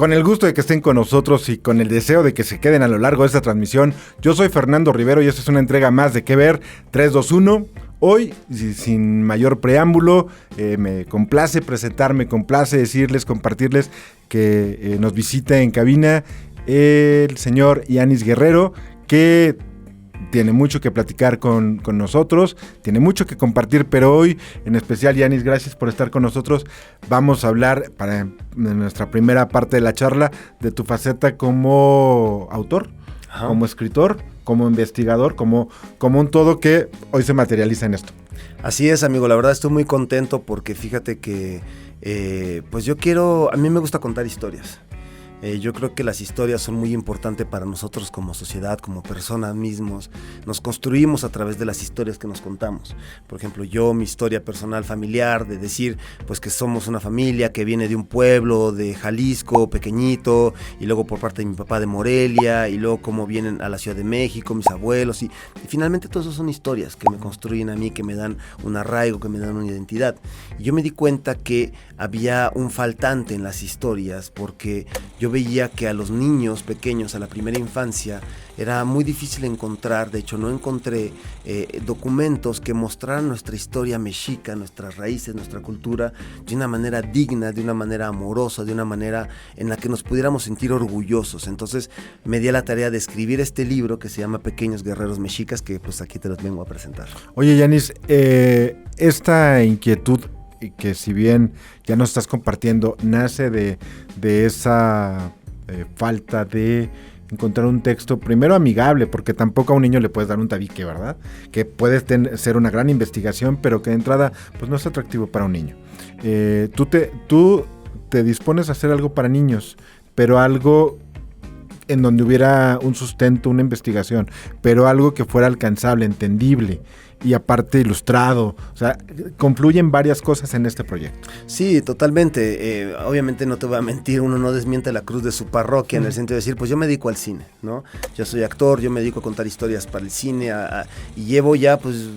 Con el gusto de que estén con nosotros y con el deseo de que se queden a lo largo de esta transmisión, yo soy Fernando Rivero y esta es una entrega más de ¿Qué ver? 3, 2, 1. Hoy, sin mayor preámbulo, me complace presentarme, complace decirles, compartirles que nos visita en cabina el señor Yanis Guerrero, que tiene mucho que platicar con nosotros, tiene mucho que compartir, pero hoy, en especial, Yanis, gracias por estar con nosotros. Vamos a hablar, en nuestra primera parte de la charla, de tu faceta como autor, ajá, como escritor, como investigador, como un todo que hoy se materializa en esto. Así es, amigo, la verdad estoy muy contento porque fíjate que, pues a mí me gusta contar historias. Yo creo que las historias son muy importantes para nosotros como sociedad, como personas mismos. Nos construimos a través de las historias que nos contamos. Por ejemplo, mi historia personal familiar, de decir pues que somos una familia que viene de un pueblo de Jalisco, pequeñito, y luego por parte de mi papá de Morelia, y luego cómo vienen a la Ciudad de México, mis abuelos, y finalmente todo eso son historias que me construyen a mí, que me dan un arraigo, que me dan una identidad. Y yo me di cuenta que había un faltante en las historias, porque yo veía que a los niños pequeños, a la primera infancia, era muy difícil encontrar, de hecho no encontré documentos que mostraran nuestra historia mexica, nuestras raíces, nuestra cultura, de una manera digna, de una manera amorosa, de una manera en la que nos pudiéramos sentir orgullosos. Entonces me di a la tarea de escribir este libro que se llama Pequeños Guerreros Mexicas, que pues aquí te los vengo a presentar. Oye, Yanis, esta inquietud que si bien ya nos estás compartiendo, nace de esa falta de encontrar un texto primero amigable, porque tampoco a un niño le puedes dar un tabique, ¿verdad? Que puede ser una gran investigación, pero que de entrada pues no es atractivo para un niño. Tú te dispones a hacer algo para niños, pero algo en donde hubiera un sustento, una investigación, pero algo que fuera alcanzable, entendible y aparte ilustrado. O sea, confluyen varias cosas en este proyecto. Sí, totalmente. Obviamente no te voy a mentir, uno no desmiente la cruz de su parroquia en el sentido de decir, pues yo me dedico al cine, ¿no? Yo soy actor, yo me dedico a contar historias para el cine y llevo ya pues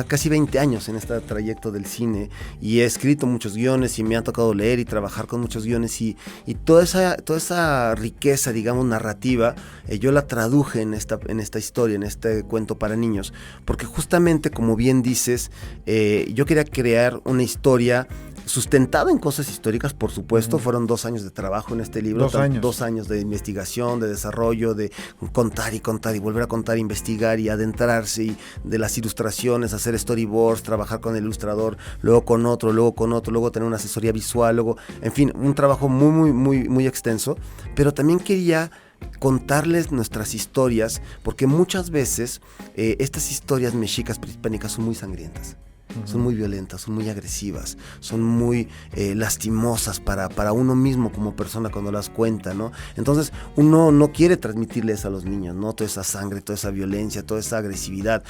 casi 20 años en este trayecto del cine y he escrito muchos guiones y me ha tocado leer y trabajar con muchos guiones y toda esa riqueza, digamos, narrativa, yo la traduje en esta historia, en este cuento para niños, porque justamente, como bien dices, yo quería crear una historia sustentada en cosas históricas, por supuesto. Fueron 2 años de trabajo en este libro. 2 años. 2 años de investigación, de desarrollo, de contar y volver a contar, investigar y adentrarse, y de las ilustraciones, hacer storyboards, trabajar con el ilustrador, luego con otro, luego tener una asesoría visual, luego, en fin, un trabajo muy, muy, muy extenso. Pero también quería contarles nuestras historias, porque muchas veces estas historias mexicas prehispánicas son muy sangrientas. Son muy violentas, son muy agresivas, son muy lastimosas para uno mismo como persona cuando las cuenta, ¿no? Entonces uno no quiere transmitirles a los niños, ¿no? Toda esa sangre, toda esa violencia, toda esa agresividad.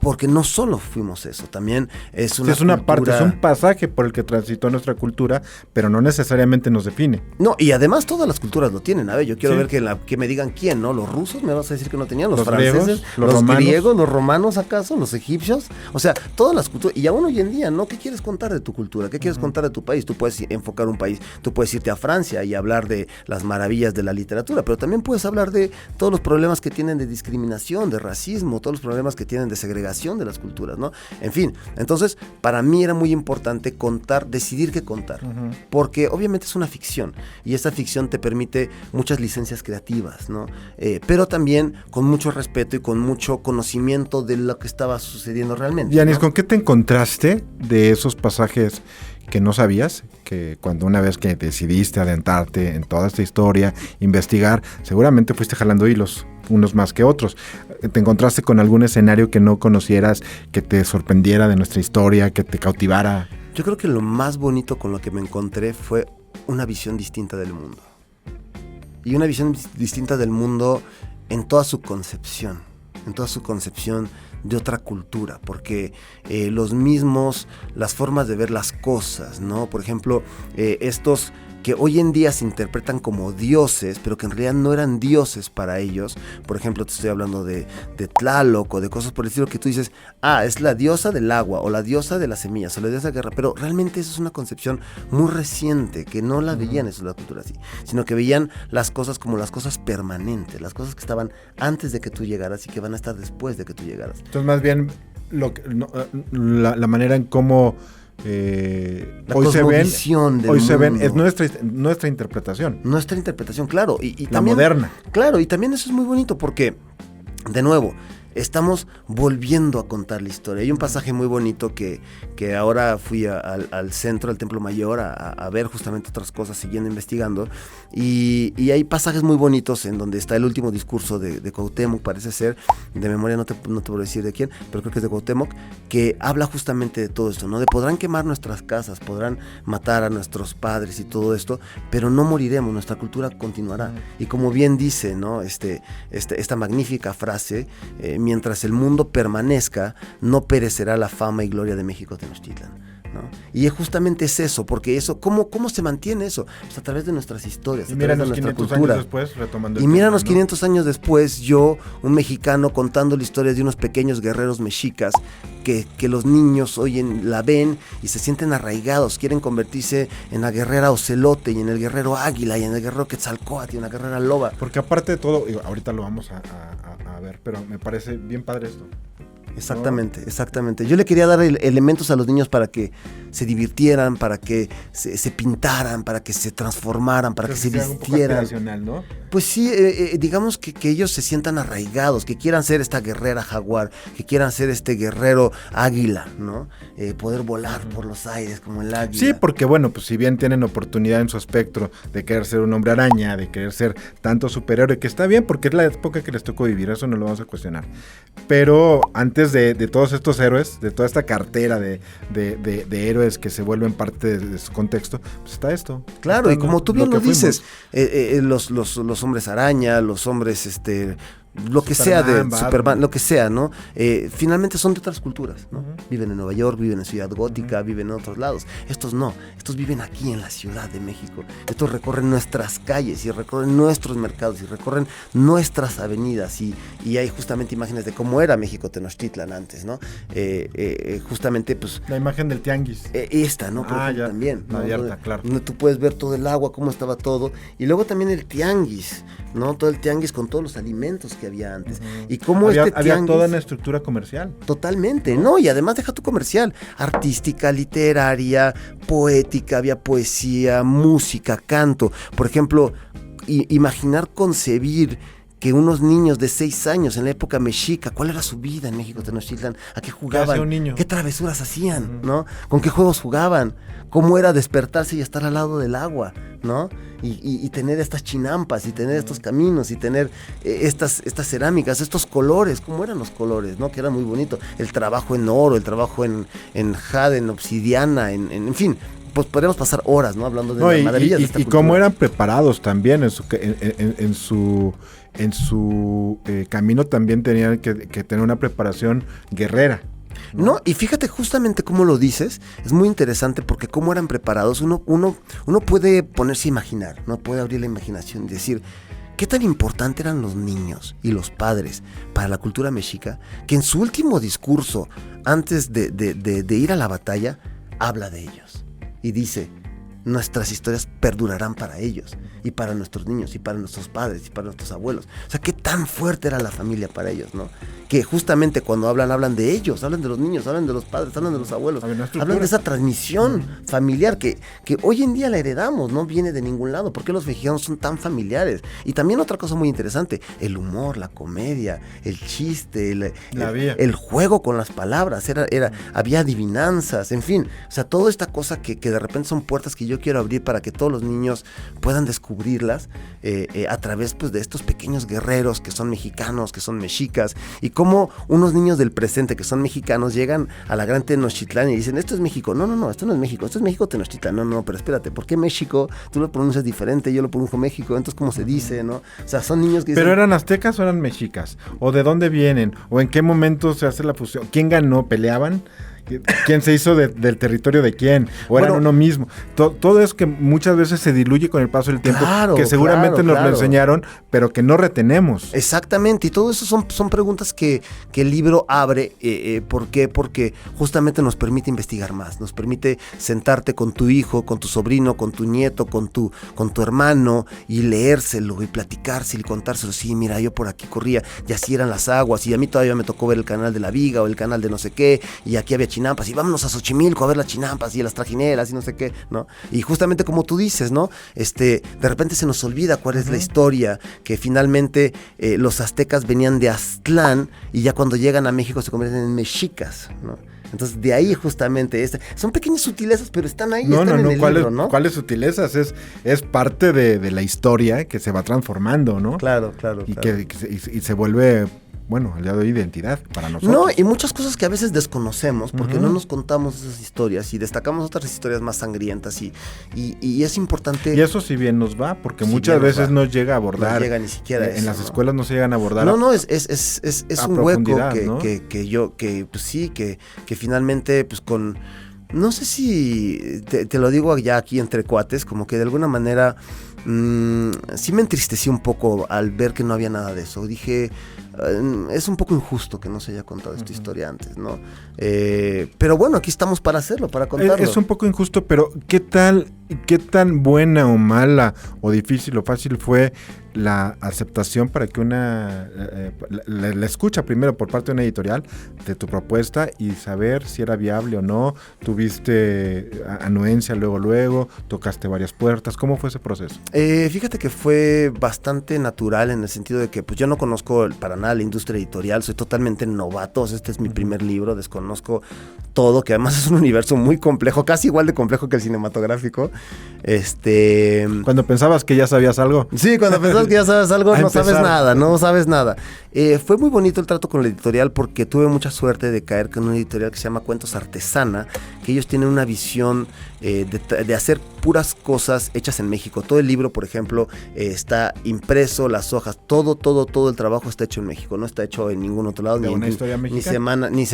Porque no solo fuimos eso, también es una parte, es un pasaje por el que transitó nuestra cultura, pero no necesariamente nos define. No, y además todas las culturas lo tienen. A ver, yo quiero ver que me digan quién, ¿no? ¿Los rusos me vas a decir que no tenían? ¿Los franceses? Griegos, ¿Los griegos? ¿Los romanos acaso? ¿Los egipcios? O sea, todas las culturas. Y aún hoy en día, ¿no? ¿Qué quieres contar de tu cultura? ¿Qué quieres contar de tu país? Tú puedes enfocar un país, tú puedes irte a Francia y hablar de las maravillas de la literatura, pero también puedes hablar de todos los problemas que tienen de discriminación, de racismo, todos los problemas que tienen de segregación de las culturas, ¿no? En fin, entonces para mí era muy importante decidir qué contar, porque obviamente es una ficción y esa ficción te permite muchas licencias creativas, ¿no? Pero también con mucho respeto y con mucho conocimiento de lo que estaba sucediendo realmente. Yanis, ¿no? ¿Con qué te encontraste de esos pasajes que no sabías? Que cuando una vez que decidiste adentrarte en toda esta historia, investigar, seguramente fuiste jalando hilos, unos más que otros. ¿Te encontraste con algún escenario que no conocieras, que te sorprendiera de nuestra historia, que te cautivara? Yo creo que lo más bonito con lo que me encontré fue una visión distinta del mundo. Y una visión distinta del mundo en toda su concepción de otra cultura, porque las formas de ver las cosas, ¿no? Por ejemplo, estos que hoy en día se interpretan como dioses, pero que en realidad no eran dioses para ellos. Por ejemplo, te estoy hablando de Tlaloc o de cosas por el estilo que tú dices, es la diosa del agua o la diosa de las semillas o la diosa de la guerra, pero realmente eso es una concepción muy reciente, que no la veían eso en la cultura así, sino que veían las cosas como las cosas permanentes, las cosas que estaban antes de que tú llegaras y que van a estar después de que tú llegaras. Entonces, más bien, la manera en cómo hoy se ven es nuestra interpretación. Nuestra interpretación, claro. Y la también, moderna. Claro, y también eso es muy bonito porque, de nuevo, estamos volviendo a contar la historia. Hay un pasaje muy bonito que ahora fui al centro, al Templo Mayor, a ver justamente otras cosas, siguiendo investigando. Y hay pasajes muy bonitos en donde está el último discurso de Cuauhtémoc, parece ser, de memoria no te voy a decir de quién, pero creo que es de Cuauhtémoc, que habla justamente de todo esto, ¿no? De podrán quemar nuestras casas, podrán matar a nuestros padres y todo esto, pero no moriremos, nuestra cultura continuará. Y como bien dice, ¿no? Esta magnífica frase, mientras el mundo permanezca, no perecerá la fama y gloria de México Tenochtitlan, ¿no? Y justamente es eso, porque eso, ¿cómo se mantiene eso? Pues a través de nuestras historias, a través de nuestra cultura. Años después, retomando y míranos 500 años después, yo, un mexicano, contando la historia de unos pequeños guerreros mexicas que los niños hoy la ven y se sienten arraigados, quieren convertirse en la guerrera Ocelote y en el guerrero Águila y en el guerrero Quetzalcóatl y en la guerrera Loba. Porque aparte de todo, ahorita lo vamos a ver, pero me parece bien padre esto. Exactamente, exactamente. Yo le quería dar elementos a los niños para que se divirtieran, para que se pintaran, para que se transformaran, para que se vistieran. Un poco aspiracional, ¿no? Pues sí, digamos que ellos se sientan arraigados, que quieran ser esta guerrera jaguar, que quieran ser este guerrero águila, ¿no? Poder volar por los aires como el águila. Sí, porque bueno, pues si bien tienen oportunidad en su espectro de querer ser un hombre araña, de querer ser tanto superhéroe, que está bien porque es la época que les tocó vivir, eso no lo vamos a cuestionar. Pero antes de todos estos héroes, de toda esta cartera de héroes que se vuelven parte de su contexto, pues está esto. Claro, y como tú bien lo dices, los hombres araña, los hombres lo que sea de Superman, lo que sea, ¿no? Finalmente son de otras culturas, ¿no? Viven en Nueva York, viven en Ciudad Gótica, viven en otros lados. Estos no, estos viven aquí en la Ciudad de México. Estos recorren nuestras calles y recorren nuestros mercados y recorren nuestras avenidas y hay justamente imágenes de cómo era México Tenochtitlan antes, ¿no? Justamente, pues... La imagen del tianguis. Esta, ¿no? Por ejemplo, ya. También. ¿no? Abierta, claro. Donde tú puedes ver todo el agua, cómo estaba todo. Y luego también el tianguis, ¿no? Todo el tianguis con todos los alimentos que había antes. Y cómo había toda una estructura comercial. Totalmente, ¿no? Y además deja tu comercial, artística, literaria, poética, había poesía, música, canto. Por ejemplo, imaginar concebir que unos niños de 6 años en la época mexica, ¿cuál era su vida en México Tenochtitlan? ¿A qué jugaban? ¿Qué hacía un niño? ¿Qué travesuras hacían? ¿No? ¿Con qué juegos jugaban? ¿Cómo era despertarse y estar al lado del agua? ¿No? Y tener estas chinampas y tener estos caminos y tener estas cerámicas, estos colores, ¿cómo eran los colores? ¿No? Que era muy bonito. El trabajo en oro, el trabajo en jade, en obsidiana, en fin. Pues podríamos pasar horas, ¿no? Hablando de las maravillas de esta cultura. Y cómo eran preparados también en su camino, también tenían que tener una preparación guerrera. No, y fíjate justamente cómo lo dices, es muy interesante porque cómo eran preparados, uno puede ponerse a imaginar, ¿no? Puede abrir la imaginación y decir, ¿qué tan importante eran los niños y los padres para la cultura mexica? Que en su último discurso, antes de ir a la batalla, habla de ellos y dice, nuestras historias perdurarán para ellos y para nuestros niños y para nuestros padres y para nuestros abuelos. O sea, qué tan fuerte era la familia para ellos, ¿no? Que justamente cuando hablan de ellos, hablan de los niños, hablan de los padres, hablan de los abuelos, hablan de esa transmisión familiar que hoy en día la heredamos, no viene de ningún lado. ¿Por qué los mexicanos son tan familiares? Y también otra cosa muy interesante, el humor, la comedia, el chiste, el juego con las palabras, había adivinanzas, en fin, o sea, toda esta cosa que de repente son puertas que yo quiero abrir para que todos los niños puedan descubrirlas a través, pues, de estos pequeños guerreros que son mexicanos, que son mexicas, y cómo unos niños del presente que son mexicanos llegan a la gran Tenochtitlán y dicen, esto es México. No, esto no es México, esto es México Tenochtitlán. No, pero espérate, ¿por qué México? Tú lo pronuncias diferente, yo lo pronuncio México, entonces ¿cómo se dice, no? O sea, son niños que dicen... ¿Pero eran aztecas o eran mexicas? ¿O de dónde vienen? ¿O en qué momento se hace la fusión? ¿Quién ganó? ¿Peleaban? quién se hizo del territorio de quién, o eran uno mismo. Todo es que muchas veces se diluye con el paso del tiempo, que seguramente nos lo enseñaron, pero que no retenemos. Exactamente, y todo eso son preguntas que el libro abre. ¿Por qué? Porque justamente nos permite investigar más, nos permite sentarte con tu hijo, con tu sobrino, con tu nieto, con tu hermano, y leérselo y platicárselo y contárselo. Sí, mira, yo por aquí corría y así eran las aguas, y a mí todavía me tocó ver el canal de la Viga o el canal de no sé qué, y aquí había chinampas, y vámonos a Xochimilco a ver las chinampas y las trajineras y no sé qué, ¿no? Y justamente como tú dices, ¿no? De repente se nos olvida cuál es la historia, que finalmente los aztecas venían de Aztlán y ya cuando llegan a México se convierten en mexicas, ¿no? Entonces de ahí justamente son pequeñas sutilezas, pero están ahí, están en el libro, ¿no? ¿Cuáles sutilezas? Es parte de la historia que se va transformando, ¿no? Claro. Y se vuelve, bueno, al día de hoy, identidad para nosotros. No, y muchas cosas que a veces desconocemos porque no nos contamos esas historias y destacamos otras historias más sangrientas y es importante. Y eso si bien nos va, porque muchas veces no llega a abordar. No llega ni siquiera eso, en las escuelas no se llegan a abordar. No, es un hueco que finalmente, pues con. No sé si te lo digo ya aquí entre cuates, como que de alguna manera sí me entristecí un poco al ver que no había nada de eso. Dije, es un poco injusto que no se haya contado esta historia antes, ¿no? Pero bueno, aquí estamos para hacerlo, para contarlo. Es un poco injusto, pero ¿qué tan buena o mala o difícil o fácil fue la aceptación para que la escucha primero por parte de una editorial de tu propuesta y saber si era viable o no? ¿Tuviste anuencia luego? ¿Tocaste varias puertas? ¿Cómo fue ese proceso? Fíjate que fue bastante natural en el sentido de que pues yo no conozco para nada la industria editorial, soy totalmente novato, o sea, este es mi primer libro, desconozco todo, que además es un universo muy complejo, casi igual de complejo que el cinematográfico. Cuando pensabas que ya sabías algo. Sí, cuando pensabas que ya sabes algo, no sabes nada. Fue muy bonito el trato con la editorial porque tuve mucha suerte de caer con una editorial que se llama Cuentos Artesana, que ellos tienen una visión de hacer puras cosas hechas en México. Todo el libro, por ejemplo, está impreso, las hojas, todo el trabajo está hecho en México, no está hecho en ningún otro lado. Ni se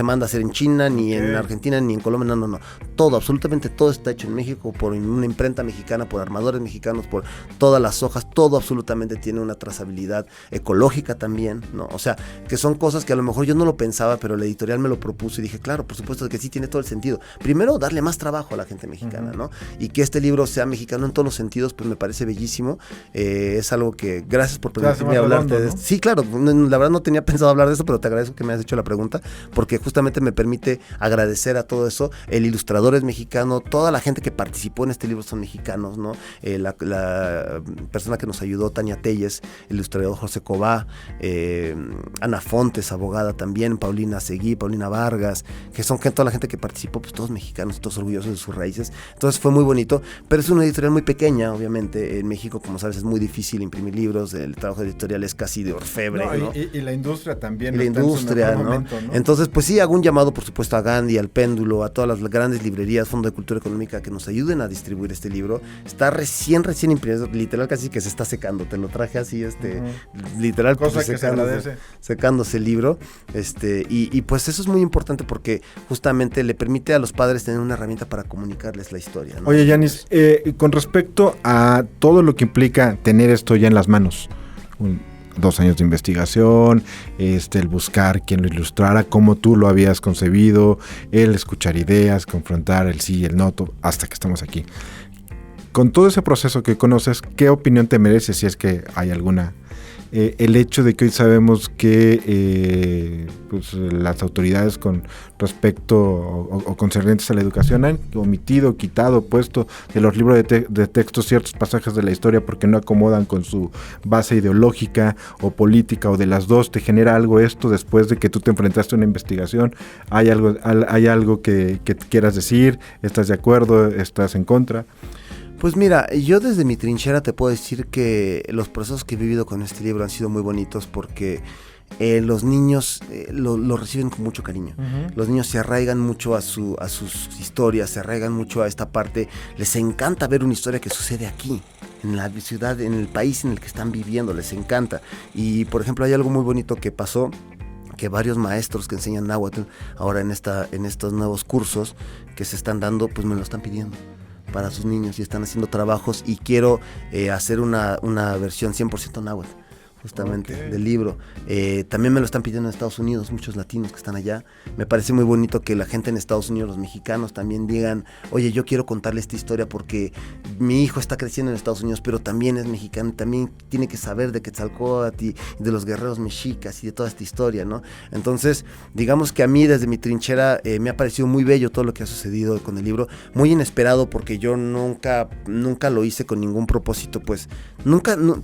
manda a hacer en China, ni en Argentina, ni en Colombia, no. Todo, absolutamente todo está hecho en México por una imprenta mexicana, por armadores mexicanos, por todas las hojas, todo absolutamente tiene una trazabilidad ecológica también, ¿no? O sea, que son cosas que a lo mejor yo no lo pensaba, pero la editorial me lo propuso y dije, claro, por supuesto que sí, tiene todo el sentido. Primero, darle más trabajo a la gente mexicana, ¿no? Y que este libro sea mexicano en todos los sentidos, pues me parece bellísimo. Es algo que, gracias por permitirme hablarte de esto. Sí, claro, la verdad no tenía pensado hablar de eso, pero te agradezco que me hayas hecho la pregunta, porque justamente me permite agradecer a todo eso. El ilustrador es mexicano, toda la gente que participó en este libro son mexicanos, ¿no? La persona que nos ayudó, Tania Telles, el ilustrador José Cobá, Ana Fontes, abogada también, Paulina Seguí, Paulina Vargas, que toda la gente que participó, pues todos mexicanos, todos orgullosos de sus raíces. Entonces fue muy bonito, pero es una editorial muy pequeña, obviamente. En México, como sabes, es muy difícil imprimir libros, el trabajo editorial es casi de orfebre, ¿no? Y la industria también. Y la industria, ¿no? Momento, ¿no? Entonces, pues sí, hago un llamado, por supuesto, a Gandhi, al Péndulo, a todas las grandes librerías, Fondo de Cultura Económica, que nos ayuden a distribuir este libro. Está recién impreso, literal casi que se está secando. Te lo traje así, literal. Cosa que se agradece. Secándose el libro. Y pues eso es muy importante porque justamente le permite a los padres tener una herramienta para comunicarles la historia, ¿no? Oye, Yanis, con respecto a todo lo que implica tener esto ya en las manos, 2 años de investigación, el buscar quién lo ilustrara, cómo tú lo habías concebido, el escuchar ideas, confrontar el sí y el no, hasta que estamos aquí. Con todo ese proceso que conoces, ¿qué opinión te merece, si es que hay alguna? El hecho de que hoy sabemos que pues, las autoridades con respecto o concernientes a la educación han omitido, quitado, puesto de los libros de texto ciertos pasajes de la historia porque no acomodan con su base ideológica o política, o de las dos. ¿Te genera algo esto después de que tú te enfrentaste a una investigación? ¿Hay algo que quieras decir? ¿Estás de acuerdo? ¿Estás en contra? Pues mira, yo desde mi trinchera te puedo decir que los procesos que he vivido con este libro han sido muy bonitos porque los niños lo reciben con mucho cariño. Uh-huh. Los niños se arraigan mucho a sus historias, se arraigan mucho a esta parte. Les encanta ver una historia que sucede aquí, en la ciudad, en el país en el que están viviendo, les encanta. Y por ejemplo hay algo muy bonito que pasó, que varios maestros que enseñan náhuatl ahora en estos nuevos cursos que se están dando, pues me lo están pidiendo para sus niños y están haciendo trabajos y quiero hacer una versión 100% náhuatl. Justamente, del libro. También me lo están pidiendo en Estados Unidos, muchos latinos que están allá. Me parece muy bonito que la gente en Estados Unidos, los mexicanos, también digan, oye, yo quiero contarle esta historia porque mi hijo está creciendo en Estados Unidos, pero también es mexicano y también tiene que saber de Quetzalcóatl y de los guerreros mexicas y de toda esta historia, ¿no? Entonces, digamos que a mí, desde mi trinchera, me ha parecido muy bello todo lo que ha sucedido con el libro, muy inesperado porque yo nunca lo hice con ningún propósito, pues nunca lo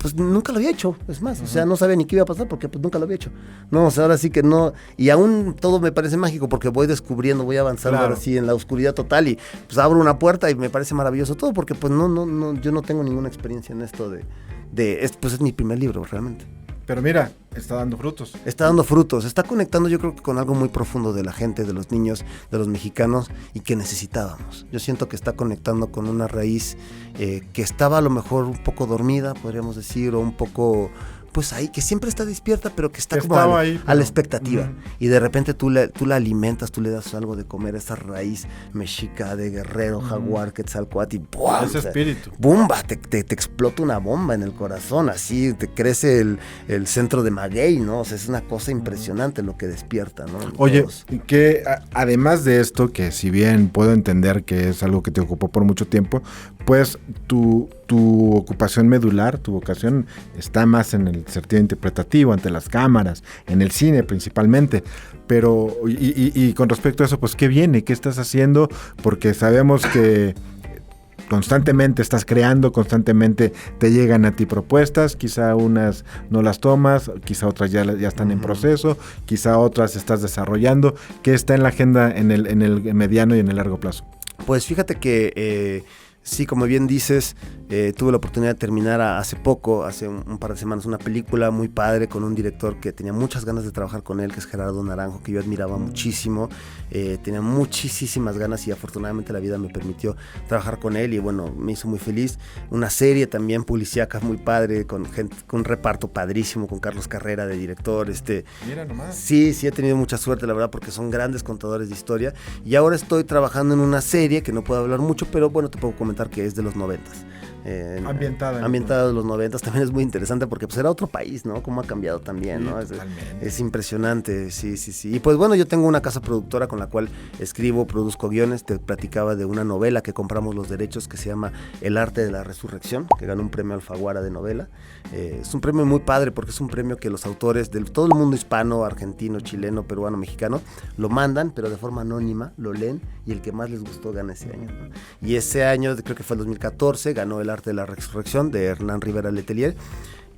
había hecho, es más. O sea, no sabía ni qué iba a pasar porque pues nunca lo había hecho. No, o sea, ahora sí que no. Y aún todo me parece mágico porque voy descubriendo, voy avanzando ahora sí en la oscuridad total y pues abro una puerta y me parece maravilloso todo porque pues no, yo no tengo ninguna experiencia en esto pues es mi primer libro realmente. Pero mira, está dando frutos. Está dando frutos, está conectando yo creo que con algo muy profundo de la gente, de los niños, de los mexicanos y que necesitábamos. Yo siento que está conectando con una raíz que estaba a lo mejor un poco dormida, podríamos decir, o un poco... pues ahí, que siempre está despierta, pero que está como a la expectativa. Y de repente tú la alimentas, tú le das algo de comer a esa raíz mexica de guerrero, jaguar, Quetzalcóatl y ¡buam! Ese espíritu. ¡Bumba! Te explota una bomba en el corazón, así te crece el centro de maguey, ¿no? O sea, es una cosa impresionante lo que despierta, ¿no? Oye, que además de esto, que si bien puedo entender que es algo que te ocupó por mucho tiempo, pues tu ocupación medular, tu vocación está más en el sentido interpretativo, ante las cámaras, en el cine principalmente. Pero, y con respecto a eso, pues, ¿qué viene? ¿Qué estás haciendo? Porque sabemos que constantemente estás creando, constantemente te llegan a ti propuestas, quizá unas no las tomas, quizá otras ya están en proceso, quizá otras estás desarrollando. ¿Qué está en la agenda en el mediano y en el largo plazo? Pues fíjate que... sí, como bien dices, tuve la oportunidad de terminar hace un par de semanas, una película muy padre con un director que tenía muchas ganas de trabajar con él, que es Gerardo Naranjo, que yo admiraba muchísimo. Tenía muchísimas ganas y afortunadamente la vida me permitió trabajar con él y bueno, me hizo muy feliz. Una serie también policíaca muy padre, con un reparto padrísimo, con Carlos Carrera de director. Mira nomás. Sí, he tenido mucha suerte, la verdad, porque son grandes contadores de historia. Y ahora estoy trabajando en una serie que no puedo hablar mucho, pero bueno, te puedo comentar que es de los 90s. Ambientada de los 90s, también es muy interesante porque pues era otro país, ¿no? Cómo ha cambiado también, ¿no? Es impresionante, sí. Y pues bueno, yo tengo una casa productora con la cual escribo, produzco guiones. Te platicaba de una novela que compramos los derechos que se llama El arte de la resurrección, que ganó un premio Alfaguara de novela. Es un premio muy padre porque es un premio que los autores de todo el mundo hispano, argentino, chileno, peruano, mexicano, lo mandan, pero de forma anónima, lo leen y el que más les gustó gana ese año, ¿no? Y ese año, creo que fue el 2014, ganó El arte de la resurrección de Hernán Rivera Letelier.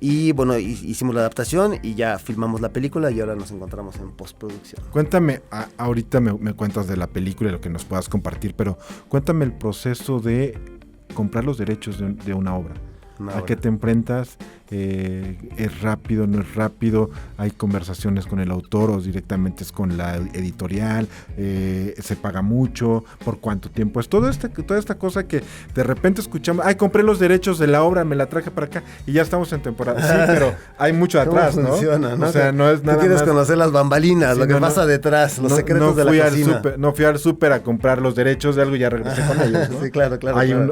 Y bueno, hicimos la adaptación y ya filmamos la película y ahora nos encontramos en postproducción. Cuéntame, ahorita me cuentas de la película y lo que nos puedas compartir, pero cuéntame el proceso de comprar los derechos de una obra. ¿A qué te enfrentas? ¿Es rápido, no es rápido? ¿Hay conversaciones con el autor o directamente es con la editorial? ¿Se paga mucho? ¿Por cuánto tiempo? Es toda esta cosa que de repente escuchamos. Compré los derechos de la obra, me la traje para acá y ya estamos en temporada. Sí, pero hay mucho atrás, ¿no? Funciona, ¿no? O sea, no es nada más. Tú quieres conocer las bambalinas, sí, lo que pasa detrás, los secretos de la cocina. No fui al súper a comprar los derechos de algo y ya regresé con ellos, ¿no? Sí, claro.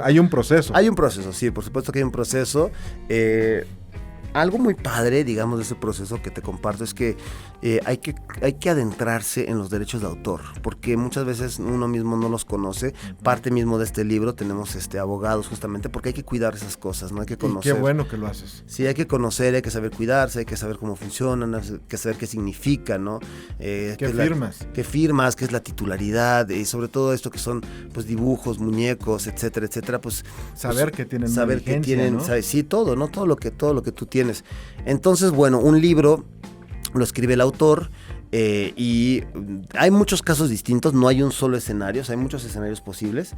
Hay un proceso. Hay un proceso, sí, por supuesto que hay un proceso. Algo muy padre, digamos, de ese proceso que te comparto es que hay que adentrarse en los derechos de autor, porque muchas veces uno mismo no los conoce. Parte mismo de este libro tenemos abogados justamente porque hay que cuidar esas cosas, ¿no? Hay que conocer. Y qué bueno que lo haces. Sí, hay que conocer, hay que saber cuidarse, hay que saber cómo funcionan, hay que saber qué significa, ¿no? ¿Qué firmas? ¿Qué firmas? ¿Qué es la titularidad? Y sobre todo esto que son pues dibujos, muñecos, etcétera, pues saber que tienen saber vigencia, que tienen, ¿no? Sí, todo, ¿no? Todo lo que tú tienes. Entonces, bueno, un libro lo escribe el autor y hay muchos casos distintos, no hay un solo escenario, o sea, hay muchos escenarios posibles,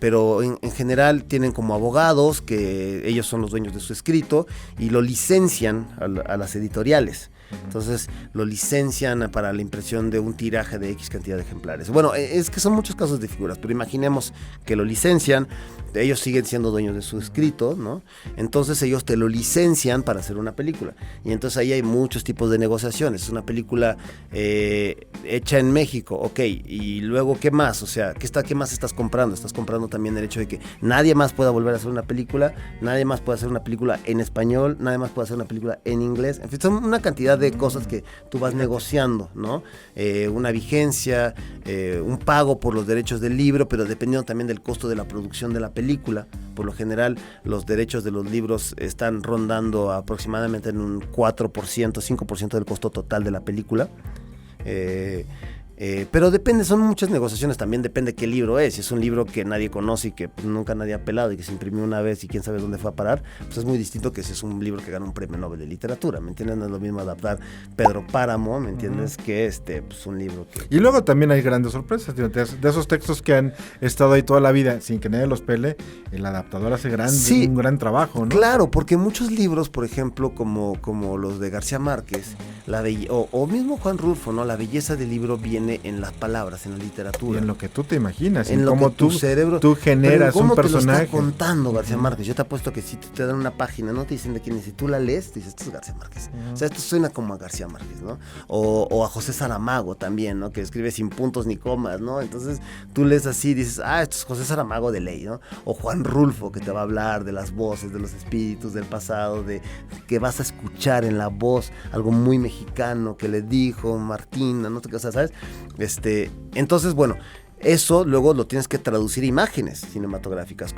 pero en general tienen como abogados que ellos son los dueños de su escrito y lo licencian a las editoriales. Entonces lo licencian para la impresión de un tiraje de X cantidad de ejemplares. Bueno, es que son muchos casos de figuras, pero imaginemos que lo licencian, ellos siguen siendo dueños de su escrito, ¿no? Entonces ellos te lo licencian para hacer una película. Y entonces ahí hay muchos tipos de negociaciones. Es una película hecha en México, ok, y luego ¿qué más? O sea, ¿qué más estás comprando? Estás comprando también el hecho de que nadie más pueda volver a hacer una película, nadie más puede hacer una película en español, nadie más puede hacer una película en inglés. En fin, son una cantidad de cosas que tú vas negociando, ¿no? Una vigencia, un pago por los derechos del libro, pero dependiendo también del costo de la producción de la película. Por lo general, los derechos de los libros están rondando aproximadamente en un 4%, 5% del costo total de la película. Pero depende, son muchas negociaciones, también depende qué libro es. Si es un libro que nadie conoce y que nunca nadie ha pelado y que se imprimió una vez y quién sabe dónde fue a parar, pues es muy distinto que si es un libro que gana un premio Nobel de literatura, ¿me entiendes? No es lo mismo adaptar Pedro Páramo, ¿me entiendes? Que pues un libro que... Y luego también hay grandes sorpresas, tío, de esos textos que han estado ahí toda la vida sin que nadie los pele, el adaptador hace un gran trabajo, ¿no? Claro, porque muchos libros, por ejemplo, como los de García Márquez, o mismo Juan Rulfo, ¿no? La belleza del libro viene en las palabras, en la literatura. Y en lo que tú te imaginas, en cómo tu cerebro, tú generas un personaje. Te lo está contando García Márquez. Yo te apuesto que si te dan una página, no te dicen de quién es, si tú la lees, te dices, esto es García Márquez. O sea, esto suena como a García Márquez, ¿no? O a José Saramago también, ¿no? Que escribe sin puntos ni comas, ¿no? Entonces tú lees así y dices, esto es José Saramago de ley, ¿no? O Juan Rulfo, que te va a hablar de las voces, de los espíritus del pasado, de que vas a escuchar en la voz algo muy mexicano que le dijo Martina, ¿no? O sea, ¿sabes? Entonces, bueno, eso luego lo tienes que traducir a imágenes cinematográficas,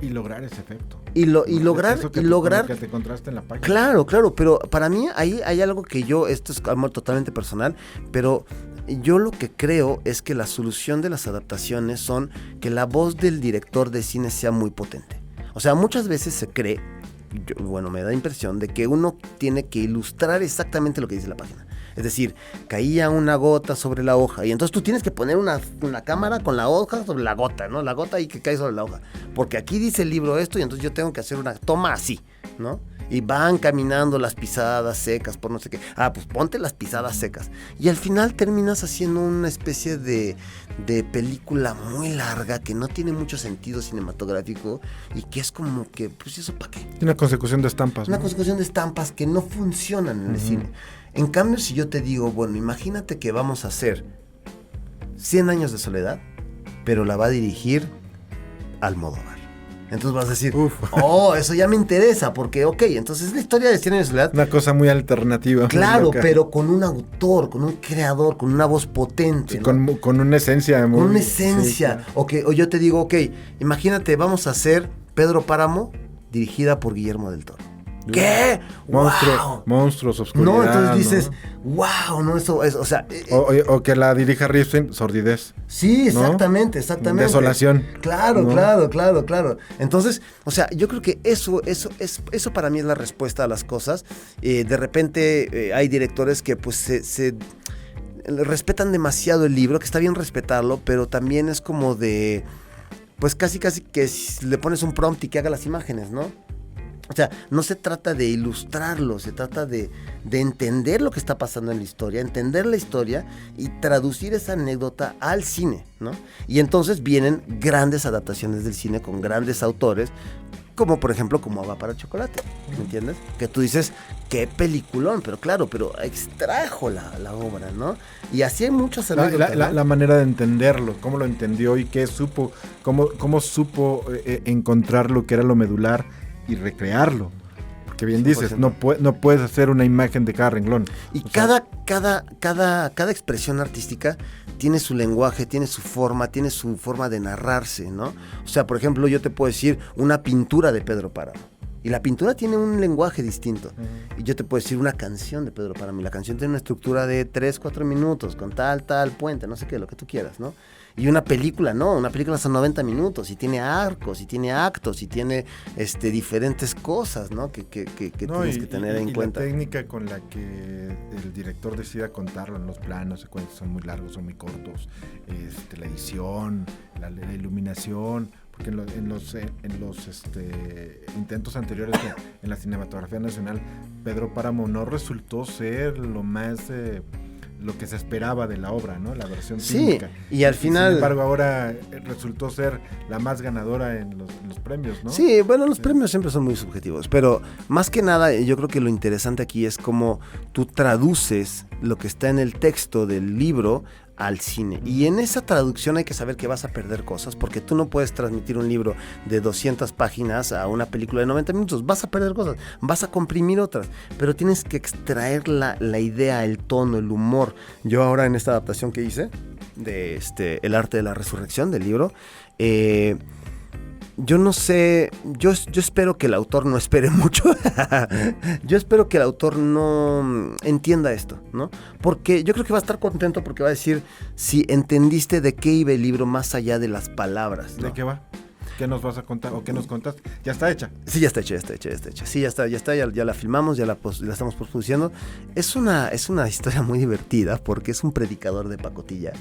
y lograr ese efecto. Y lograr que te encontraste en la página. Claro, pero para mí ahí hay algo que esto es algo totalmente personal, pero yo lo que creo es que la solución de las adaptaciones son que la voz del director de cine sea muy potente. O sea, muchas veces se cree, me da impresión de que uno tiene que ilustrar exactamente lo que dice la página. Es decir, caía una gota sobre la hoja y entonces tú tienes que poner una cámara con la hoja sobre la gota, ¿no? La gota ahí que cae sobre la hoja. Porque aquí dice el libro esto y entonces yo tengo que hacer una toma así, ¿no? Y van caminando las pisadas secas por no sé qué. Pues ponte las pisadas secas. Y al final terminas haciendo una especie de película muy larga que no tiene mucho sentido cinematográfico y que es como que, pues eso ¿para qué? Una consecución de estampas. Una consecución de estampas que no funcionan en el cine. En cambio, si yo te digo, bueno, imagínate que vamos a hacer 100 años de soledad, pero la va a dirigir Almodóvar. Entonces vas a decir, eso ya me interesa, porque, entonces es la historia de 100 años de soledad. Una cosa muy alternativa. Claro, pero con un autor, con un creador, con una voz potente. Sí, ¿no? con una esencia. Con una esencia. Sí, claro. O yo te digo, imagínate, vamos a hacer Pedro Páramo, dirigida por Guillermo del Toro. ¿Qué? Monstruos, oscuridad. No, entonces dices, wow, no, eso es, o sea... o que la dirija Rifkin, sordidez. Sí, exactamente, ¿no? Exactamente. Desolación. Claro, ¿no? claro. Entonces, o sea, yo creo que eso para mí es la respuesta a las cosas. De repente hay directores que pues se respetan demasiado el libro, que está bien respetarlo, pero también es como de, pues casi que le pones un prompt y que haga las imágenes, ¿no? O sea, no se trata de ilustrarlo, se trata de entender lo que está pasando en la historia, entender la historia y traducir esa anécdota al cine, ¿no? Y entonces vienen grandes adaptaciones del cine con grandes autores, como por ejemplo como Agua para Chocolate, ¿me entiendes? Que tú dices, qué peliculón, pero claro, pero extrajo la obra, ¿no? Y así hay muchas anécdotas. La manera de entenderlo, cómo lo entendió y qué supo, cómo supo encontrar lo que era lo medular y recrearlo, porque bien dices, no puedes hacer una imagen de cada renglón. Y cada expresión artística tiene su lenguaje, tiene su forma de narrarse, ¿no? O sea, por ejemplo, yo te puedo decir una pintura de Pedro Páramo. Y la pintura tiene un lenguaje distinto. Y yo te puedo decir una canción de Pedro Páramo. Y la canción tiene una estructura de 3-4 minutos, con tal puente, no sé qué, lo que tú quieras, ¿no? Y una película, no, una película son 90 minutos, y tiene arcos, y tiene actos, y tiene diferentes cosas, ¿no? Que tienes que tener en cuenta. La técnica con la que el director decida contarlo en los planos, secuencias son muy largos, son muy cortos, la edición, la iluminación, porque en los intentos anteriores en la cinematografía nacional, Pedro Páramo no resultó ser lo que se esperaba de la obra, ¿no? La versión fílmica. Y al final... Sin embargo, ahora resultó ser la más ganadora en los premios, ¿no? Sí, bueno, los premios siempre son muy subjetivos, pero más que nada yo creo que lo interesante aquí es cómo tú traduces lo que está en el texto del libro al cine. Y en esa traducción hay que saber que vas a perder cosas, porque tú no puedes transmitir un libro de 200 páginas a una película de 90 minutos. Vas a perder cosas, vas a comprimir otras, pero tienes que extraer la idea, el tono, el humor. Yo ahora en esta adaptación que hice de El arte de la resurrección del libro, yo no sé, yo espero que el autor no espere mucho. Yo espero que el autor no entienda esto, ¿no? Porque yo creo que va a estar contento porque va a decir si entendiste de qué iba el libro más allá de las palabras, ¿no? ¿De qué va? ¿Qué nos vas a contar o qué nos contaste? ¿Ya está hecha? Sí, ya está hecha. Sí, ya está, ya la filmamos, ya la estamos postproduciendo. Es una historia muy divertida porque es un predicador de pacotilla.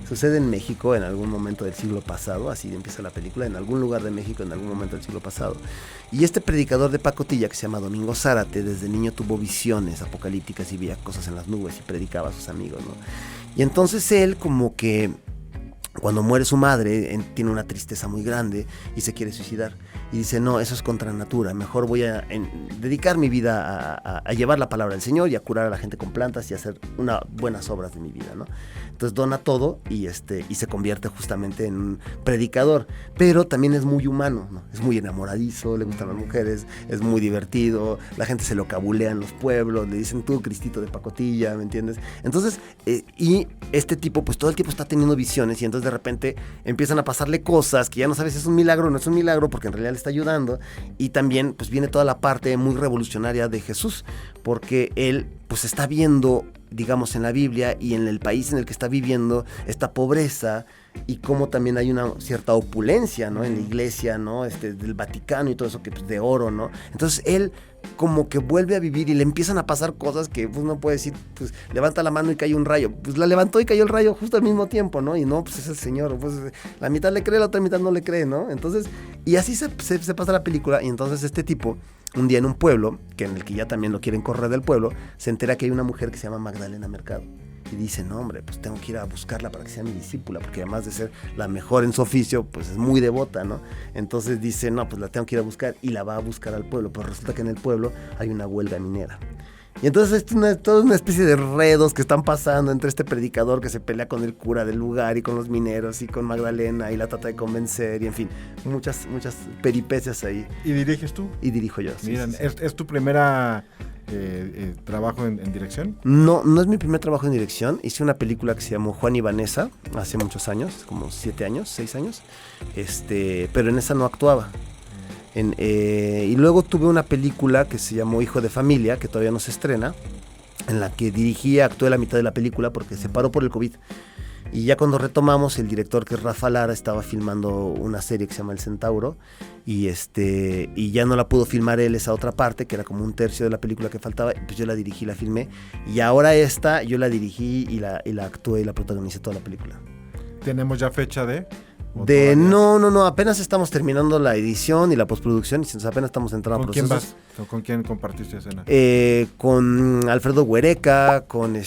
Sucede en México en algún momento del siglo pasado, así empieza la película, en algún lugar de México en algún momento del siglo pasado. Y este predicador de pacotilla, que se llama Domingo Zárate, desde niño tuvo visiones apocalípticas y veía cosas en las nubes y predicaba a sus amigos, ¿no? Y entonces él como que... Cuando muere su madre, tiene una tristeza muy grande y se quiere suicidar. Y dice, no, eso es contra natura, mejor voy a dedicar mi vida a llevar la palabra del Señor y a curar a la gente con plantas y hacer buenas obras de mi vida, ¿no? Entonces dona todo y se convierte justamente en un predicador. Pero también es muy humano, ¿no? Es muy enamoradizo, le gustan las mujeres, es muy divertido, la gente se lo cabulea en los pueblos, le dicen tú, Cristito de pacotilla, ¿me entiendes? Entonces, y este tipo, pues todo el tiempo está teniendo visiones y entonces de repente empiezan a pasarle cosas que ya no sabes si es un milagro o no es un milagro, porque en realidad le está ayudando. Y también pues viene toda la parte muy revolucionaria de Jesús, porque él pues está viendo, digamos, en la Biblia y en el país en el que está viviendo esta pobreza y cómo también hay una cierta opulencia, ¿no? En la iglesia, ¿no? Del Vaticano y todo eso que pues, de oro, ¿no? Entonces él como que vuelve a vivir y le empiezan a pasar cosas que pues no puede decir, pues levanta la mano y cae un rayo, pues la levantó y cayó el rayo justo al mismo tiempo, ¿no? Y no, pues es el Señor, pues la mitad le cree, la otra mitad no le cree, ¿no? Entonces, y así se pasa la película. Y entonces este tipo, un día en un pueblo, en el que ya también lo quieren correr del pueblo, se entera que hay una mujer que se llama Magdalena Mercado. Y dice, no hombre, pues tengo que ir a buscarla para que sea mi discípula, porque además de ser la mejor en su oficio, pues es muy devota, ¿no? Entonces dice, no, pues la tengo que ir a buscar, y la va a buscar al pueblo. Pues resulta que en el pueblo hay una huelga minera. Y entonces es toda una especie de enredos que están pasando entre este predicador que se pelea con el cura del lugar y con los mineros y con Magdalena y la trata de convencer y en fin, muchas peripecias ahí. ¿Y diriges tú? Y dirijo yo. Mira, sí. ¿Es tu primera trabajo en dirección? No es mi primer trabajo en dirección. Hice una película que se llamó Juan y Vanessa hace muchos años, como 7 años, 6 años, pero en esa no actuaba. Y luego tuve una película que se llamó Hijo de Familia, que todavía no se estrena, en la que dirigí, actué la mitad de la película porque se paró por el COVID. Y ya cuando retomamos, el director, que es Rafa Lara, estaba filmando una serie que se llama El Centauro, y ya no la pudo filmar él, esa otra parte, que era como un tercio de la película que faltaba, pues yo la dirigí, la filmé, y ahora yo la dirigí y la actué y la protagonicé toda la película. ¿Tenemos ya fecha de...? No, apenas estamos terminando la edición y la postproducción, y apenas estamos entrando a procesos. ¿Con quién vas? ¿Con quién compartiste escena? Con Alfredo Huereca, con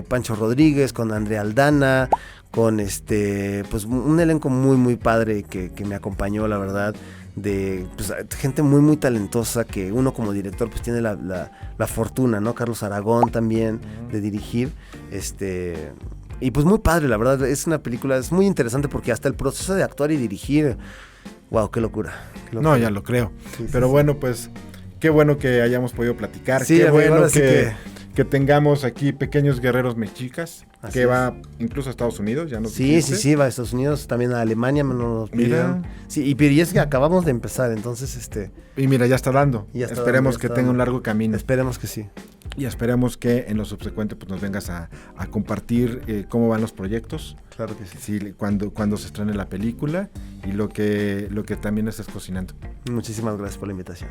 Pancho Rodríguez, con Andrea Aldana, con pues un elenco muy muy padre que me acompañó, la verdad, de pues, gente muy muy talentosa, que uno como director pues tiene la fortuna, ¿no? Carlos Aragón también, de dirigir, y pues muy padre, la verdad. Es una película, es muy interesante porque hasta el proceso de actuar y dirigir, wow, qué locura. No, ya lo creo. Sí, pero sí, bueno, pues qué bueno que hayamos podido platicar. Sí, qué bueno que tengamos aquí pequeños guerreros mexicas. Así que va incluso a Estados Unidos, ya nos dijiste. Sí, va a Estados Unidos, también a Alemania me lo pidieron. Sí, y es que acabamos de empezar, entonces Y mira, ya está dando. Esperemos que tenga un largo camino. Esperemos que sí. Y esperemos que en lo subsecuente pues nos vengas a compartir cómo van los proyectos. Claro que sí. Sí, cuando se estrene la película y lo que también estés cocinando. Muchísimas gracias por la invitación.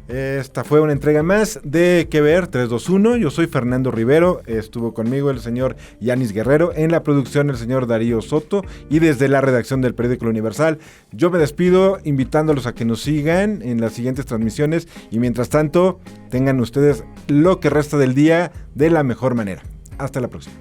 Esta fue una entrega más de Que Ver 321. Yo soy Fernando Rivero. Estuvo conmigo el señor Yanis Guerrero. En la producción el señor Darío Soto. Y desde la redacción del periódico La Universal, yo me despido invitándolos a que nos sigan en las siguientes transmisiones. Y mientras tanto, tengan ustedes lo que resta del día de la mejor manera. Hasta la próxima.